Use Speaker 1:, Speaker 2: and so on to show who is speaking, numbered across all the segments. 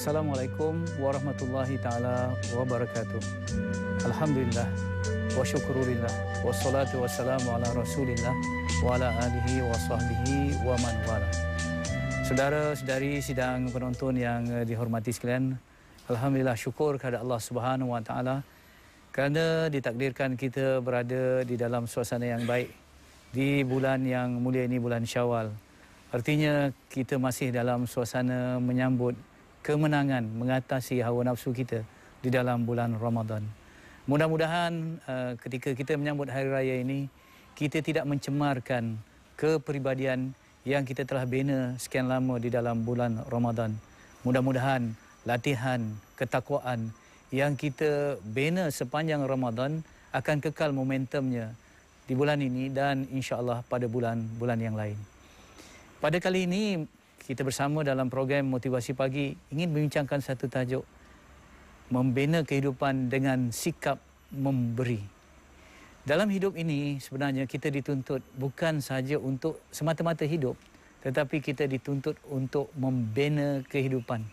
Speaker 1: Assalamualaikum warahmatullahi ta'ala wabarakatuh. Alhamdulillah wa syukurillah wassalatu wassalamu ala rasulillah wa ala alihi wa sahbihi wa man wala. Saudara-saudari sidang penonton yang dihormati sekalian, alhamdulillah syukur kepada Allah Subhanahu wa taala kerana ditakdirkan kita berada di dalam suasana yang baik di bulan yang mulia ini, bulan Syawal. Artinya kita masih dalam suasana menyambut kemenangan mengatasi hawa nafsu kita di dalam bulan Ramadan. Mudah-mudahan ketika kita menyambut hari raya ini, kita tidak mencemarkan kepribadian yang kita telah bina sekian lama di dalam bulan Ramadan. Mudah-mudahan latihan ketakwaan yang kita bina sepanjang Ramadan akan kekal momentumnya di bulan ini dan insya-Allah pada bulan-bulan yang lain. Pada kali ini kita bersama dalam program Motivasi Pagi ingin membincangkan satu tajuk, membina kehidupan dengan sikap memberi. Dalam hidup ini sebenarnya kita dituntut bukan sahaja untuk semata-mata hidup, tetapi kita dituntut untuk membina kehidupan.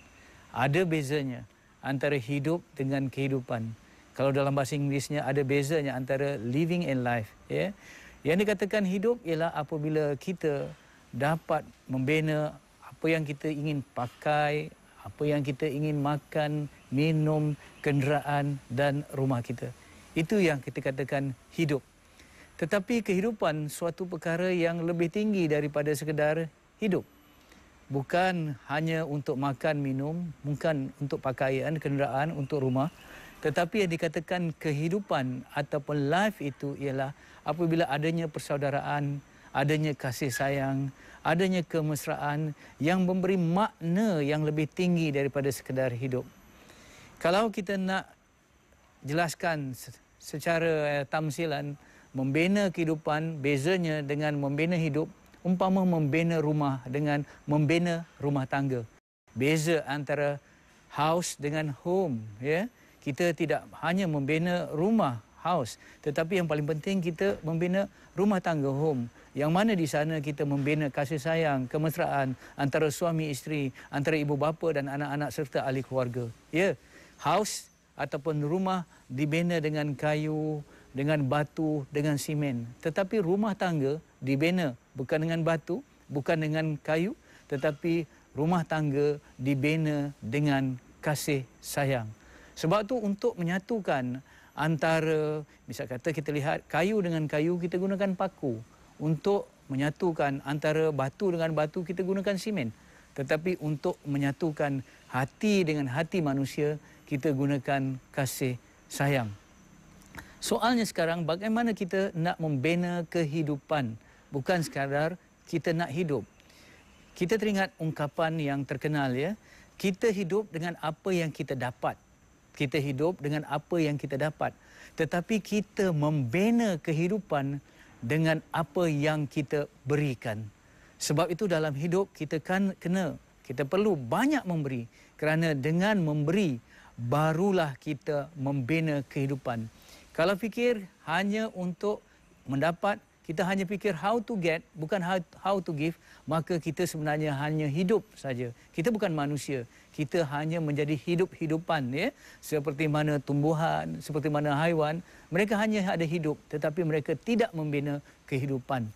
Speaker 1: Ada bezanya antara hidup dengan kehidupan. Kalau dalam bahasa Inggerisnya ada bezanya antara living and life. Ya? Yang dikatakan hidup ialah apabila kita dapat membina apa yang kita ingin pakai, apa yang kita ingin makan, minum, kenderaan dan rumah kita. Itu yang kita katakan hidup. Tetapi kehidupan suatu perkara yang lebih tinggi daripada sekedar hidup. Bukan hanya untuk makan, minum, bukan untuk pakaian, kenderaan, untuk rumah. Tetapi yang dikatakan kehidupan ataupun life itu ialah apabila adanya persaudaraan, adanya kasih sayang, adanya kemesraan yang memberi makna yang lebih tinggi daripada sekadar hidup. Kalau kita nak jelaskan secara tamsilan, membina kehidupan bezanya dengan membina hidup, umpama membina rumah dengan membina rumah tangga. Beza antara house dengan home, ya. Kita tidak hanya membina rumah, house, tetapi yang paling penting kita membina rumah tangga, home, yang mana di sana kita membina kasih sayang, kemesraan antara suami isteri, antara ibu bapa dan anak-anak serta ahli keluarga. Ya, house ataupun rumah dibina dengan kayu, dengan batu, dengan simen. Tetapi rumah tangga dibina bukan dengan batu, bukan dengan kayu, tetapi rumah tangga dibina dengan kasih sayang. Sebab tu untuk menyatukan antara, misal kata kita lihat kayu dengan kayu, kita gunakan paku. Untuk menyatukan antara batu dengan batu, kita gunakan simen. Tetapi untuk menyatukan hati dengan hati manusia, kita gunakan kasih sayang. Soalnya sekarang, bagaimana kita nak membina kehidupan? Bukan sekadar kita nak hidup. Kita teringat ungkapan yang terkenal, ya. Kita hidup dengan apa yang kita dapat. Kita hidup dengan apa yang kita dapat. Tetapi kita membina kehidupan dengan apa yang kita berikan. Sebab itu dalam hidup kita kita perlu banyak memberi. Kerana dengan memberi, barulah kita membina kehidupan. Kalau fikir hanya untuk mendapat, kita hanya fikir how to get, bukan how to give, maka kita sebenarnya hanya hidup saja. Kita bukan manusia. Kita hanya menjadi hidup-hidupan, ya. Seperti mana tumbuhan, seperti mana haiwan, mereka hanya ada hidup, tetapi mereka tidak membina kehidupan.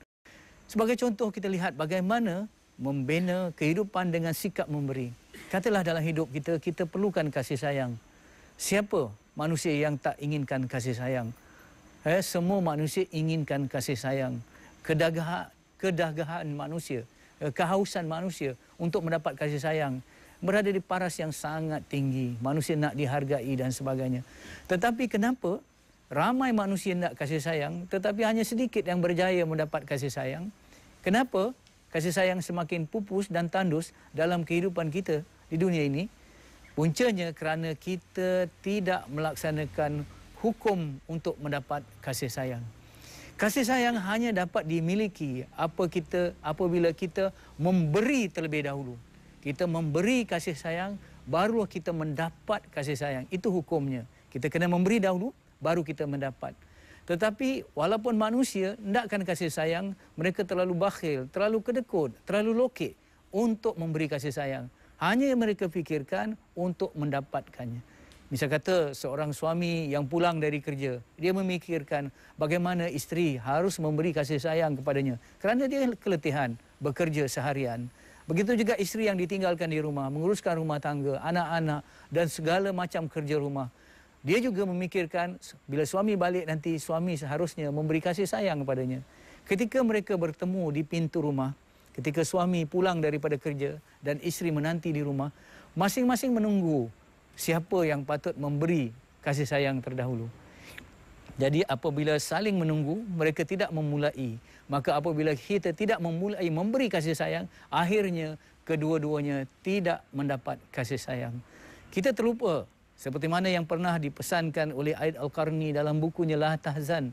Speaker 1: Sebagai contoh, kita lihat bagaimana membina kehidupan dengan sikap memberi. Katalah dalam hidup kita, kita perlukan kasih sayang. Siapa manusia yang tak inginkan kasih sayang? Semua manusia inginkan kasih sayang. Kedagahan manusia, kehausan manusia untuk mendapat kasih sayang berada di paras yang sangat tinggi. Manusia nak dihargai dan sebagainya. Tetapi kenapa ramai manusia nak kasih sayang, tetapi hanya sedikit yang berjaya mendapat kasih sayang? Kenapa kasih sayang semakin pupus dan tandus dalam kehidupan kita di dunia ini? Puncanya kerana kita tidak melaksanakan hukum untuk mendapat kasih sayang. Kasih sayang hanya dapat dimiliki apabila kita memberi terlebih dahulu. Kita memberi kasih sayang, baru kita mendapat kasih sayang. Itu hukumnya. Kita kena memberi dahulu, baru kita mendapat. Tetapi walaupun manusia hendakkan kasih sayang, mereka terlalu bakhil, terlalu kedekut, terlalu lokek untuk memberi kasih sayang. hanya mereka fikirkan untuk mendapatkannya. Misal kata seorang suami yang pulang dari kerja, dia memikirkan bagaimana isteri harus memberi kasih sayang kepadanya kerana dia keletihan bekerja seharian. Begitu juga isteri yang ditinggalkan di rumah, menguruskan rumah tangga, anak-anak dan segala macam kerja rumah. Dia juga memikirkan bila suami balik nanti, suami seharusnya memberi kasih sayang kepadanya. Ketika mereka bertemu di pintu rumah, ketika suami pulang daripada kerja dan isteri menanti di rumah, masing-masing menunggu siapa yang patut memberi kasih sayang terdahulu. Jadi apabila saling menunggu, mereka tidak memulai. Maka apabila kita tidak memulai memberi kasih sayang, akhirnya kedua-duanya tidak mendapat kasih sayang. Kita terlupa seperti mana yang pernah dipesankan oleh Aid Al-Qarni dalam bukunya La Tahzan.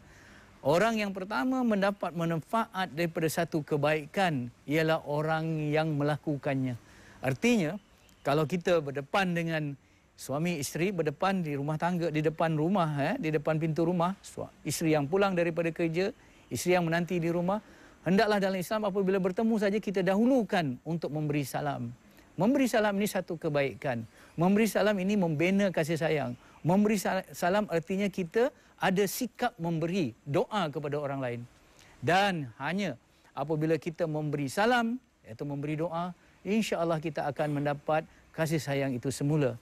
Speaker 1: Orang yang pertama mendapat manfaat daripada satu kebaikan ialah orang yang melakukannya. Artinya, kalau kita berdepan dengan suami isteri, berdepan di rumah tangga, di depan rumah, di depan pintu rumah, isteri yang pulang daripada kerja, isteri yang menanti di rumah, hendaklah dalam Islam apabila bertemu saja kita dahulukan untuk memberi salam. Memberi salam ini satu kebaikan. Memberi salam ini membina kasih sayang. Memberi salam artinya kita ada sikap memberi doa kepada orang lain. Dan hanya apabila kita memberi salam, iaitu memberi doa, insya-Allah kita akan mendapat kasih sayang itu semula.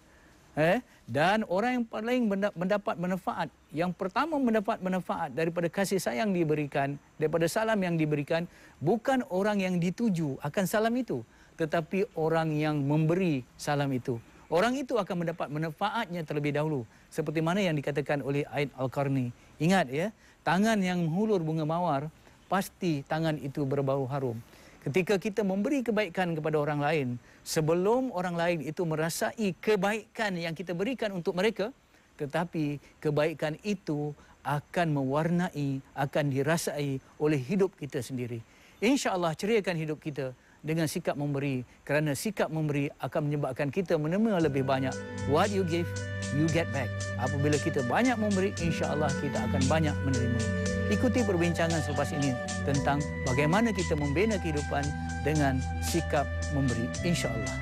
Speaker 1: Dan orang yang paling mendapat manfaat, yang pertama mendapat manfaat daripada kasih sayang diberikan, daripada salam yang diberikan, bukan orang yang dituju akan salam itu, tetapi orang yang memberi salam itu. Orang itu akan mendapat manfaatnya terlebih dahulu. Seperti mana yang dikatakan oleh Aid Al-Qarni. Ingat ya, tangan yang menghulur bunga mawar, pasti tangan itu berbau harum. Ketika kita memberi kebaikan kepada orang lain, sebelum orang lain itu merasai kebaikan yang kita berikan untuk mereka, tetapi kebaikan itu akan mewarnai, akan dirasai oleh hidup kita sendiri. InsyaAllah ceriakan hidup kita dengan sikap memberi, kerana sikap memberi akan menyebabkan kita menerima lebih banyak. What you give, you get back. Apabila kita banyak memberi, insya-Allah kita akan banyak menerima. Ikuti perbincangan selepas ini tentang bagaimana kita membina kehidupan dengan sikap memberi, insya-Allah.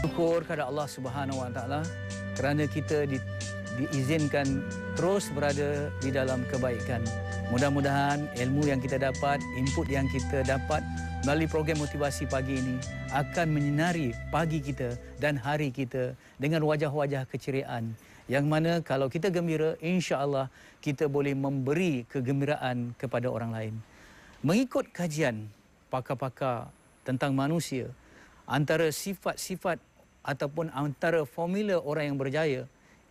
Speaker 1: Syukur kepada Allah Subhanahu Wa Taala kerana kita diizinkan terus berada di dalam kebaikan. Mudah-mudahan ilmu yang kita dapat, input yang kita dapat melalui program motivasi pagi ini akan menyinari pagi kita dan hari kita dengan wajah-wajah keceriaan. Yang mana kalau kita gembira, insya-Allah kita boleh memberi kegembiraan kepada orang lain. Mengikut kajian pakar-pakar tentang manusia, antara sifat-sifat ataupun antara formula orang yang berjaya,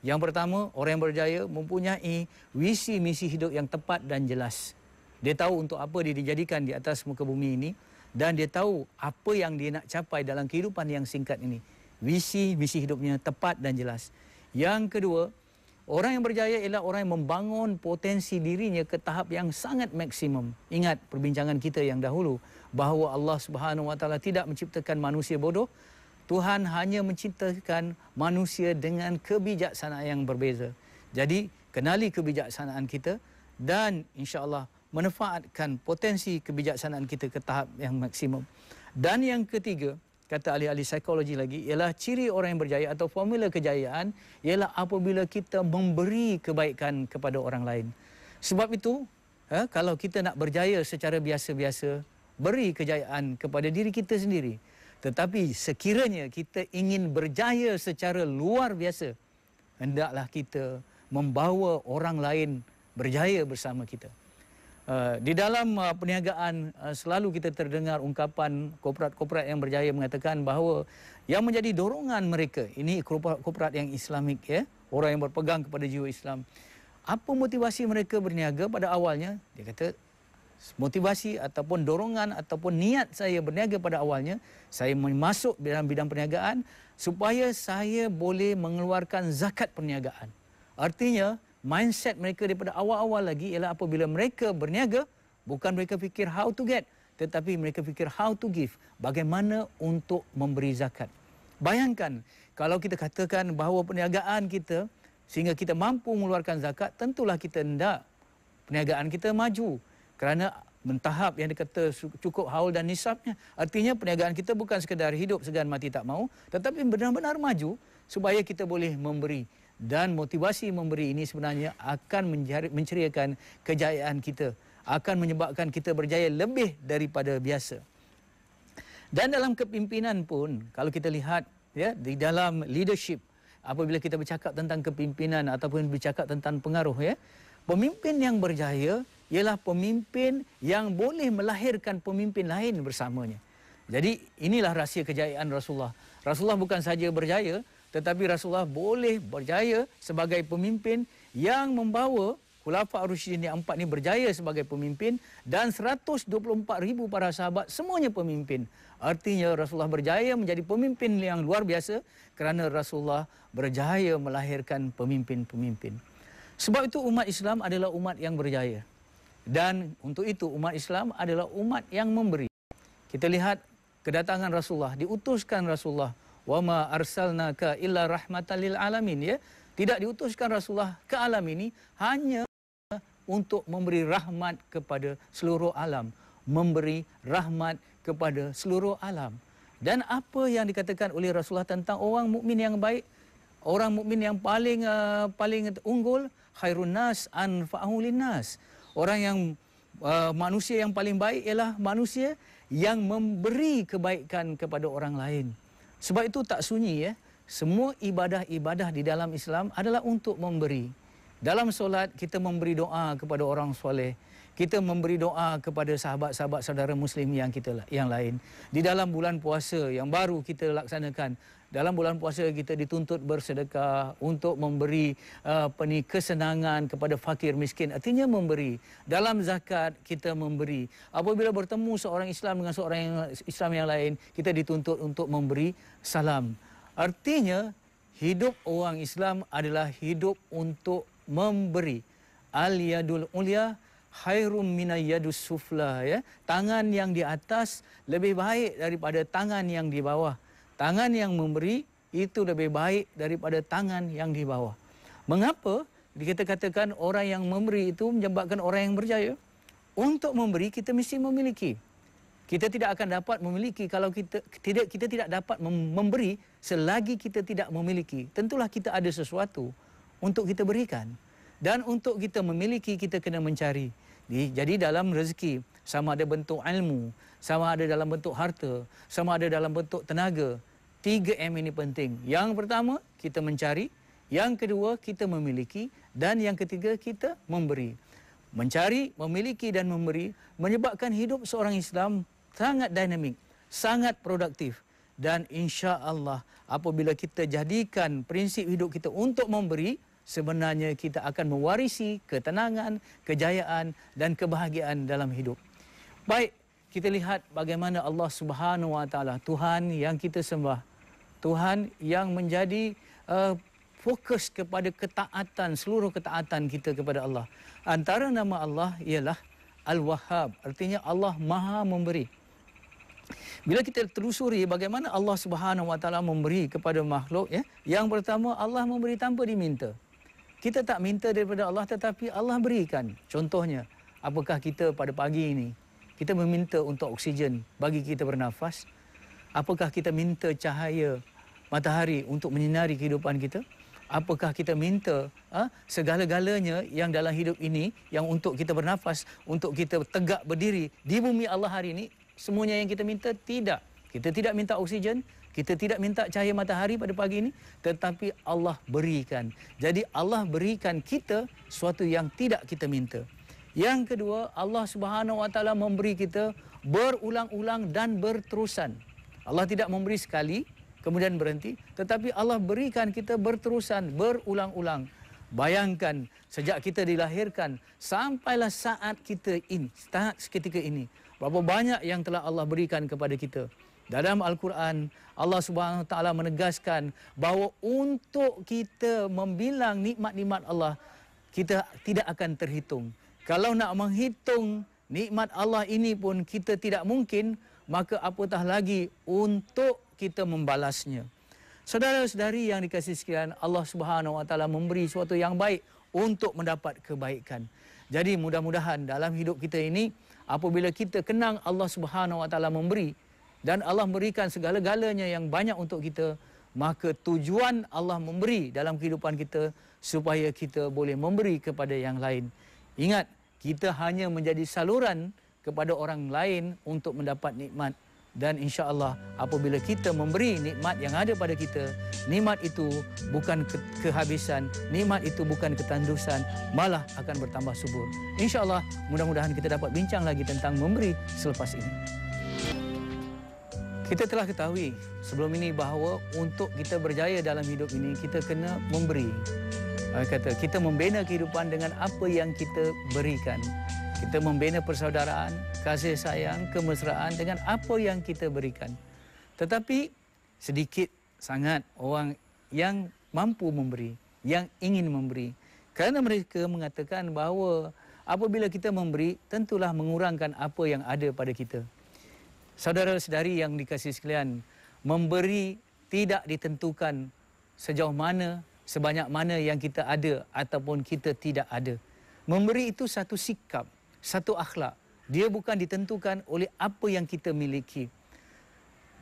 Speaker 1: yang pertama, orang yang berjaya mempunyai visi misi hidup yang tepat dan jelas. Dia tahu untuk apa dia dijadikan di atas muka bumi ini dan dia tahu apa yang dia nak capai dalam kehidupan yang singkat ini. Visi misi hidupnya tepat dan jelas. Yang kedua, orang yang berjaya ialah orang yang membangun potensi dirinya ke tahap yang sangat maksimum. Ingat perbincangan kita yang dahulu bahawa Allah Subhanahu Wa Taala tidak menciptakan manusia bodoh. Tuhan hanya menciptakan manusia dengan kebijaksanaan yang berbeza. Jadi, kenali kebijaksanaan kita dan insya-Allah manfaatkan potensi kebijaksanaan kita ke tahap yang maksimum. Dan yang ketiga, kata ahli-ahli psikologi lagi, ialah ciri orang yang berjaya atau formula kejayaan ialah apabila kita memberi kebaikan kepada orang lain. Sebab itu, kalau kita nak berjaya secara biasa-biasa, beri kejayaan kepada diri kita sendiri. Tetapi sekiranya kita ingin berjaya secara luar biasa, hendaklah kita membawa orang lain berjaya bersama kita. Di dalam perniagaan selalu kita terdengar ungkapan korporat-korporat yang berjaya mengatakan bahawa yang menjadi dorongan mereka, ini korporat yang Islamik, ya, orang yang berpegang kepada jiwa Islam. Apa motivasi mereka berniaga pada awalnya? Dia kata motivasi ataupun dorongan ataupun niat saya berniaga pada awalnya, saya masuk dalam bidang perniagaan supaya saya boleh mengeluarkan zakat perniagaan. Artinya mindset mereka daripada awal-awal lagi ialah apabila mereka berniaga, bukan mereka fikir how to get, tetapi mereka fikir how to give, bagaimana untuk memberi zakat. Bayangkan kalau kita katakan bahawa perniagaan kita sehingga kita mampu mengeluarkan zakat, tentulah kita hendak perniagaan kita maju. Kerana mentahap yang dikata cukup haul dan nisabnya. Artinya perniagaan kita bukan sekadar hidup segan mati tak mau, tetapi benar-benar maju supaya kita boleh memberi. Dan motivasi memberi ini sebenarnya akan menceriakan kejayaan kita, akan menyebabkan kita berjaya lebih daripada biasa. Dan dalam kepimpinan pun, kalau kita lihat ya, di dalam leadership, apabila kita bercakap tentang kepimpinan ataupun bercakap tentang pengaruh, ya, pemimpin yang berjaya ialah pemimpin yang boleh melahirkan pemimpin lain bersamanya. Jadi inilah rahsia kejayaan Rasulullah. Rasulullah bukan saja berjaya, tetapi Rasulullah boleh berjaya sebagai pemimpin yang membawa Khulafa Ar-Rasyidin yang 4 ini berjaya sebagai pemimpin, dan 124,000 para sahabat semuanya pemimpin. Artinya Rasulullah berjaya menjadi pemimpin yang luar biasa kerana Rasulullah berjaya melahirkan pemimpin-pemimpin. Sebab itu umat Islam adalah umat yang berjaya. Dan untuk itu umat Islam adalah umat yang memberi. Kita lihat kedatangan Rasulullah, diutuskan Rasulullah, wa ma arsalnaka illa rahmatan lil alamin, ya. Tidak diutuskan Rasulullah ke alam ini hanya untuk memberi rahmat kepada seluruh alam, memberi rahmat kepada seluruh alam. Dan apa yang dikatakan oleh Rasulullah tentang orang mukmin yang baik, orang mukmin yang paling unggul, khairun nas anfa'uhu linnas. Orang yang manusia yang paling baik ialah manusia yang memberi kebaikan kepada orang lain. Sebab itu tak sunyi, ya, semua ibadah-ibadah di dalam Islam adalah untuk memberi. Dalam solat kita memberi doa kepada orang soleh, kita memberi doa kepada sahabat-sahabat saudara muslim yang lain. Di dalam bulan puasa yang baru kita laksanakan, dalam bulan puasa kita dituntut bersedekah untuk memberi kesenangan kepada fakir miskin, artinya memberi. Dalam zakat kita memberi. Apabila bertemu seorang Islam dengan seorang Islam yang lain, kita dituntut untuk memberi salam. Artinya hidup orang Islam adalah hidup untuk memberi. Al-yadul ulya khairum minayyadus sufla, ya. Tangan yang di atas lebih baik daripada tangan yang di bawah. Tangan yang memberi itu lebih baik daripada tangan yang di bawah. Mengapa kita katakan orang yang memberi itu menyebabkan orang yang berjaya? Untuk memberi kita mesti memiliki. Kita tidak akan dapat memiliki kalau kita tidak dapat memberi selagi kita tidak memiliki. Tentulah kita ada sesuatu untuk kita berikan. Dan untuk kita memiliki, kita kena mencari. Jadi dalam rezeki, sama ada bentuk ilmu, sama ada dalam bentuk harta, sama ada dalam bentuk tenaga. 3M ini penting. Yang pertama, kita mencari. Yang kedua, kita memiliki. Dan yang ketiga, kita memberi. Mencari, memiliki dan memberi menyebabkan hidup seorang Islam sangat dinamik, sangat produktif. Dan insya-Allah apabila kita jadikan prinsip hidup kita untuk memberi, sebenarnya kita akan mewarisi ketenangan, kejayaan dan kebahagiaan dalam hidup. Baik, kita lihat bagaimana Allah Subhanahu Wa Taala, Tuhan yang kita sembah, Tuhan yang menjadi fokus kepada ketaatan, seluruh ketaatan kita kepada Allah. Antara nama Allah ialah Al-Wahhab, artinya Allah Maha Memberi. Bila kita telusuri bagaimana Allah Subhanahu Wa Taala memberi kepada makhluk, ya, yang pertama Allah memberi tanpa diminta. Kita tak minta daripada Allah tetapi Allah berikan. Contohnya, apakah kita pada pagi ini kita meminta untuk oksigen bagi kita bernafas? Apakah kita minta cahaya matahari untuk menyinari kehidupan kita? Apakah kita minta segala-galanya yang dalam hidup ini yang untuk kita bernafas, untuk kita tegak berdiri di bumi Allah hari ini, semuanya yang kita minta? Tidak. Kita tidak minta oksigen, kita tidak minta cahaya matahari pada pagi ini, tetapi Allah berikan. Jadi Allah berikan kita sesuatu yang tidak kita minta. Yang kedua, Allah Subhanahu Wa Taala memberi kita berulang-ulang dan berterusan. Allah tidak memberi sekali kemudian berhenti, tetapi Allah berikan kita berterusan, berulang-ulang. Bayangkan sejak kita dilahirkan sampailah saat kita ini, saat ketika ini, berapa banyak yang telah Allah berikan kepada kita. Dalam Al-Quran, Allah Subhanahu Wa Taala menegaskan bahawa untuk kita membilang nikmat-nikmat Allah, kita tidak akan terhitung. Kalau nak menghitung nikmat Allah ini pun kita tidak mungkin, maka apatah lagi untuk kita membalasnya. Saudara-saudari yang dikasihi sekalian, Allah Subhanahu Wa Taala memberi sesuatu yang baik untuk mendapat kebaikan. Jadi mudah-mudahan dalam hidup kita ini apabila kita kenang Allah Subhanahu Wa Taala memberi dan Allah berikan segala-galanya yang banyak untuk kita, maka tujuan Allah memberi dalam kehidupan kita supaya kita boleh memberi kepada yang lain. Ingat, kita hanya menjadi saluran kepada orang lain untuk mendapat nikmat. Dan insya-Allah apabila kita memberi nikmat yang ada pada kita, nikmat itu bukan kehabisan, nikmat itu bukan ketandusan, malah akan bertambah subur. Insya-Allah mudah-mudahan kita dapat bincang lagi tentang memberi selepas ini. Kita telah ketahui sebelum ini bahawa untuk kita berjaya dalam hidup ini, kita kena memberi. Kata kita membina kehidupan dengan apa yang kita berikan. Kita membina persaudaraan, kasih sayang, kemesraan dengan apa yang kita berikan. Tetapi sedikit sangat orang yang mampu memberi, yang ingin memberi. Kerana mereka mengatakan bahawa apabila kita memberi, tentulah mengurangkan apa yang ada pada kita. Saudara-saudari yang dikasihi sekalian, memberi tidak ditentukan sejauh mana, sebanyak mana yang kita ada ataupun kita tidak ada. Memberi itu satu sikap, satu akhlak. Dia bukan ditentukan oleh apa yang kita miliki.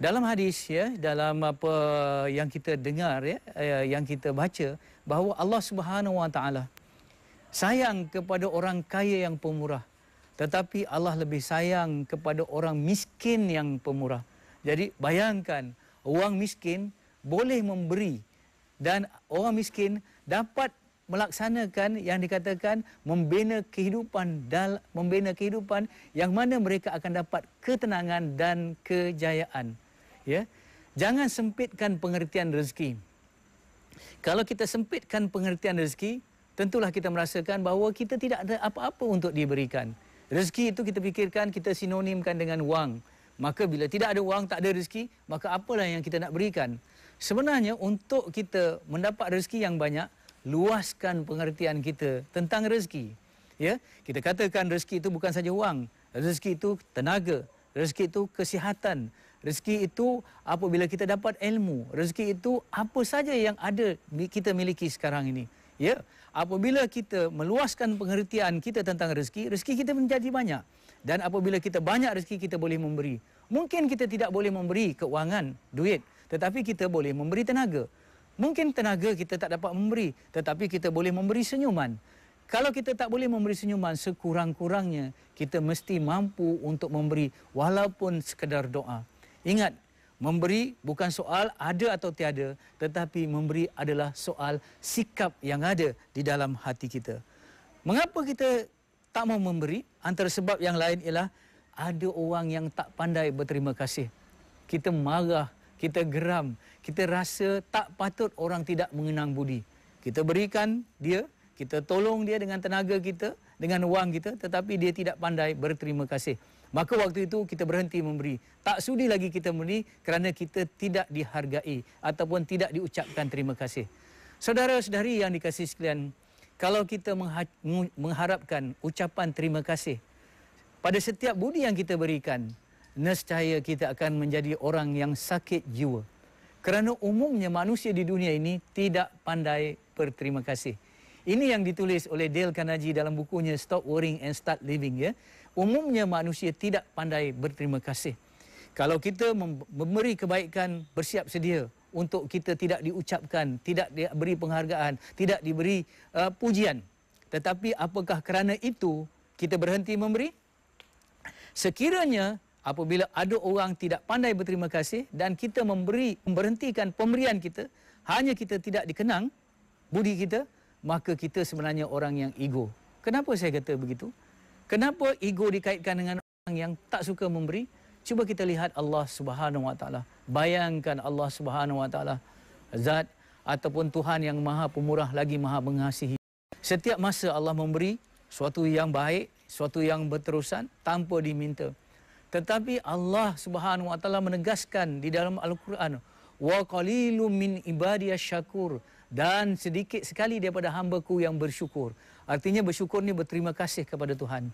Speaker 1: Dalam hadis ya, dalam apa yang kita dengar ya, yang kita baca bahawa Allah Subhanahu Wa Taala sayang kepada orang kaya yang pemurah, tetapi Allah lebih sayang kepada orang miskin yang pemurah. Jadi bayangkan, orang miskin boleh memberi dan orang miskin dapat melaksanakan yang dikatakan membina kehidupan yang mana mereka akan dapat ketenangan dan kejayaan. Ya, jangan sempitkan pengertian rezeki. Kalau kita sempitkan pengertian rezeki, tentulah kita merasakan bahawa kita tidak ada apa-apa untuk diberikan. Rezeki itu kita fikirkan, kita sinonimkan dengan wang. Maka bila tidak ada wang, tak ada rezeki, maka apalah yang kita nak berikan? Sebenarnya untuk kita mendapat rezeki yang banyak, luaskan pengertian kita tentang rezeki. Ya, kita katakan rezeki itu bukan saja wang, rezeki itu tenaga, rezeki itu kesihatan, rezeki itu apabila kita dapat ilmu, rezeki itu apa saja yang ada kita miliki sekarang ini. Ya, apabila kita meluaskan pengertian kita tentang rezeki, rezeki kita menjadi banyak. Dan apabila kita banyak rezeki, kita boleh memberi. Mungkin kita tidak boleh memberi keuangan, duit, tetapi kita boleh memberi tenaga. Mungkin tenaga kita tak dapat memberi, tetapi kita boleh memberi senyuman. Kalau kita tak boleh memberi senyuman, sekurang-kurangnya kita mesti mampu untuk memberi walaupun sekadar doa. Ingat, memberi bukan soal ada atau tiada, tetapi memberi adalah soal sikap yang ada di dalam hati kita. Mengapa kita tak mau memberi? Antara sebab yang lain ialah ada orang yang tak pandai berterima kasih. Kita marah, kita geram, kita rasa tak patut orang tidak mengenang budi. Kita berikan dia, kita tolong dia dengan tenaga kita, dengan wang kita, tetapi dia tidak pandai berterima kasih. Maka waktu itu kita berhenti memberi. Tak sudi lagi kita memberi kerana kita tidak dihargai ataupun tidak diucapkan terima kasih. Saudara-saudari yang dikasihi sekalian, kalau kita mengharapkan ucapan terima kasih pada setiap budi yang kita berikan, nescaya kita akan menjadi orang yang sakit jiwa. Kerana umumnya manusia di dunia ini tidak pandai berterima kasih. Ini yang ditulis oleh Dale Carnegie dalam bukunya Stop Worrying and Start Living. Ya. Umumnya manusia tidak pandai berterima kasih. Kalau kita memberi kebaikan, bersiap sedia untuk kita tidak diucapkan, tidak diberi penghargaan, tidak diberi pujian. Tetapi apakah kerana itu kita berhenti memberi? Sekiranya apabila ada orang tidak pandai berterima kasih dan kita memberhentikan pemberian kita, hanya kita tidak dikenang budi kita, maka kita sebenarnya orang yang ego. Kenapa saya kata begitu? Kenapa ego dikaitkan dengan orang yang tak suka memberi? Cuba kita lihat Allah Subhanahu Wa Taala. Bayangkan Allah Subhanahu Wa Taala, zat ataupun Tuhan yang Maha Pemurah lagi Maha Mengasihi. Setiap masa Allah memberi suatu yang baik, suatu yang berterusan tanpa diminta. Tetapi Allah Subhanahu Wa Taala menegaskan di dalam Al-Quran, wa qalilum min ibadiyasy syakur, dan sedikit sekali daripada hamba-Ku yang bersyukur. Artinya bersyukur ni berterima kasih kepada Tuhan.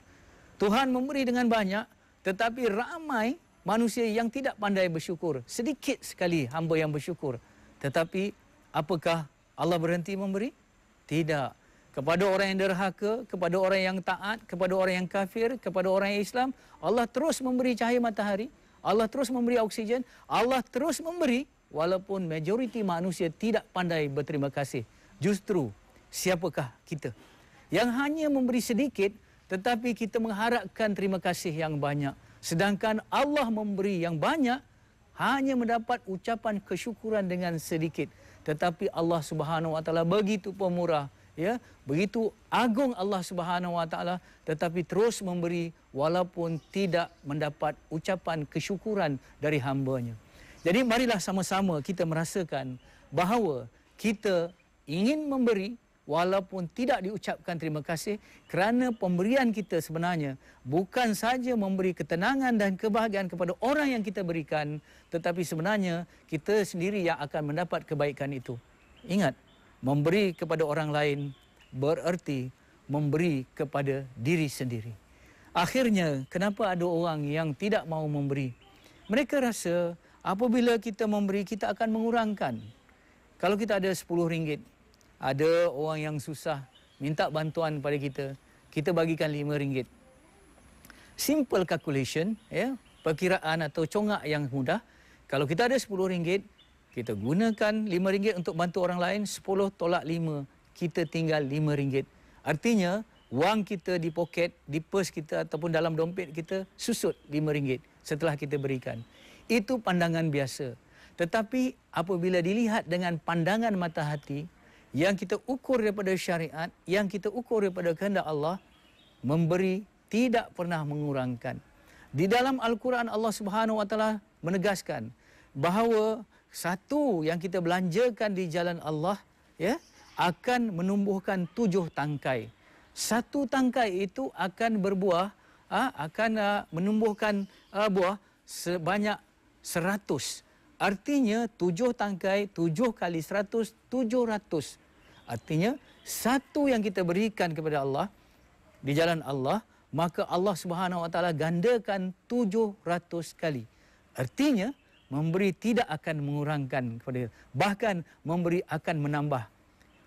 Speaker 1: Tuhan memberi dengan banyak, tetapi ramai manusia yang tidak pandai bersyukur. Sedikit sekali hamba yang bersyukur. Tetapi apakah Allah berhenti memberi? Tidak. kepada orang yang derhaka, kepada orang yang taat, kepada orang yang kafir, kepada orang yang Islam. Allah terus memberi cahaya matahari, Allah terus memberi oksigen, Allah terus memberi walaupun majoriti manusia tidak pandai berterima kasih. Justru siapakah kita yang hanya memberi sedikit tetapi kita mengharapkan terima kasih yang banyak, sedangkan Allah memberi yang banyak hanya mendapat ucapan kesyukuran dengan sedikit. Tetapi Allah Subhanahu wa taala begitu pemurah, ya, begitu agung Allah Subhanahu wa taala, tetapi terus memberi walaupun tidak mendapat ucapan kesyukuran dari hamba-Nya. Jadi marilah sama-sama kita merasakan bahawa kita ingin memberi walaupun tidak diucapkan terima kasih, kerana pemberian kita sebenarnya bukan saja memberi ketenangan dan kebahagiaan kepada orang yang kita berikan, tetapi sebenarnya kita sendiri yang akan mendapat kebaikan itu. Ingat, memberi kepada orang lain bererti memberi kepada diri sendiri. Akhirnya, kenapa ada orang yang tidak mau memberi? Mereka rasa apabila kita memberi, kita akan mengurangkan. Kalau kita ada RM10, ada orang yang susah minta bantuan pada kita bagikan RM5. Simple calculation, ya, perkiraan atau congak yang mudah. Kalau kita ada RM10, kita gunakan RM5 untuk bantu orang lain, 10 tolak 5, kita tinggal RM5. Artinya, wang kita di poket, di pers kita ataupun dalam dompet kita susut RM5 setelah kita berikan. Itu pandangan biasa. Tetapi apabila dilihat dengan pandangan mata hati, yang kita ukur daripada syariat, yang kita ukur daripada kehendak Allah, memberi tidak pernah mengurangkan. Di dalam Al-Quran Allah Subhanahu wa taala menegaskan bahawa satu yang kita belanjakan di jalan Allah, ya, akan menumbuhkan 7 tangkai. Satu tangkai itu akan berbuah, akan menumbuhkan buah sebanyak 100. Artinya 7 tangkai, 7 kali 100, 700. Artinya satu yang kita berikan kepada Allah di jalan Allah, maka Allah Subhanahu wa taala gandakan 700 kali. Artinya memberi tidak akan mengurangkan kepada kita. Bahkan memberi akan menambah.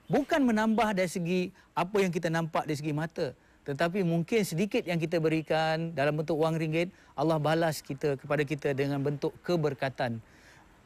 Speaker 1: Bukan menambah dari segi apa yang kita nampak dari segi mata, tetapi mungkin sedikit yang kita berikan dalam bentuk wang ringgit, Allah balas kepada kita dengan bentuk keberkatan.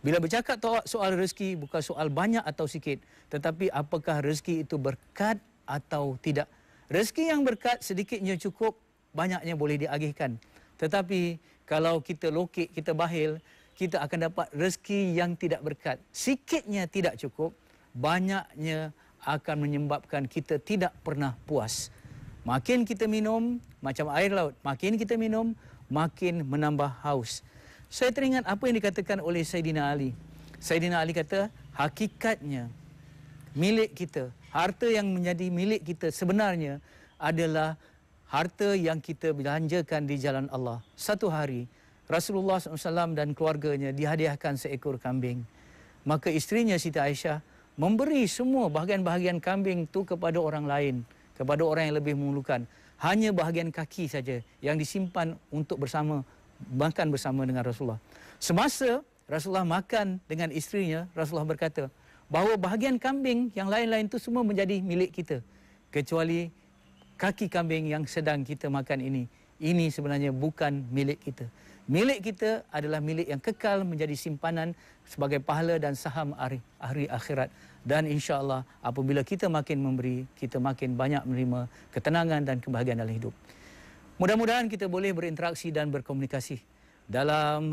Speaker 1: Bila bercakap soal rezeki, bukan soal banyak atau sikit, tetapi apakah rezeki itu berkat atau tidak. Rezeki yang berkat sedikitnya cukup, banyaknya boleh diagihkan. Tetapi kalau kita lokek, kita bahil, kita akan dapat rezeki yang tidak berkat. Sikitnya tidak cukup, banyaknya akan menyebabkan kita tidak pernah puas. Makin kita minum, macam air laut, makin kita minum, makin menambah haus. Saya teringat apa yang dikatakan oleh Saidina Ali. Saidina Ali kata, hakikatnya milik kita, harta yang menjadi milik kita sebenarnya adalah harta yang kita belanjakan di jalan Allah. Satu hari, Rasulullah SAW dan keluarganya dihadiahkan seekor kambing. Maka isterinya Siti Aisyah memberi semua bahagian-bahagian kambing itu kepada orang lain, kepada orang yang lebih memerlukan. Hanya bahagian kaki saja yang disimpan untuk makan bersama dengan Rasulullah. Semasa Rasulullah makan dengan isterinya, Rasulullah berkata bahawa bahagian kambing yang lain-lain itu semua menjadi milik kita, kecuali kaki kambing yang sedang kita makan ini. Ini sebenarnya bukan milik kita. Milik kita adalah milik yang kekal menjadi simpanan sebagai pahala dan saham hari akhirat. Dan insya-Allah apabila kita makin memberi, kita makin banyak menerima ketenangan dan kebahagiaan dalam hidup. Mudah-mudahan kita boleh berinteraksi dan berkomunikasi dalam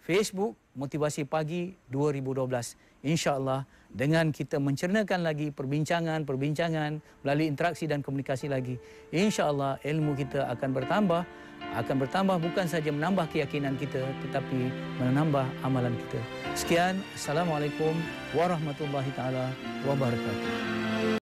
Speaker 1: Facebook Motivasi Pagi 2012. InsyaAllah dengan kita mencernakan lagi perbincangan melalui interaksi dan komunikasi lagi, InsyaAllah ilmu kita akan bertambah bukan saja menambah keyakinan kita, tetapi menambah amalan kita. Sekian, Assalamualaikum warahmatullahi taala wabarakatuh.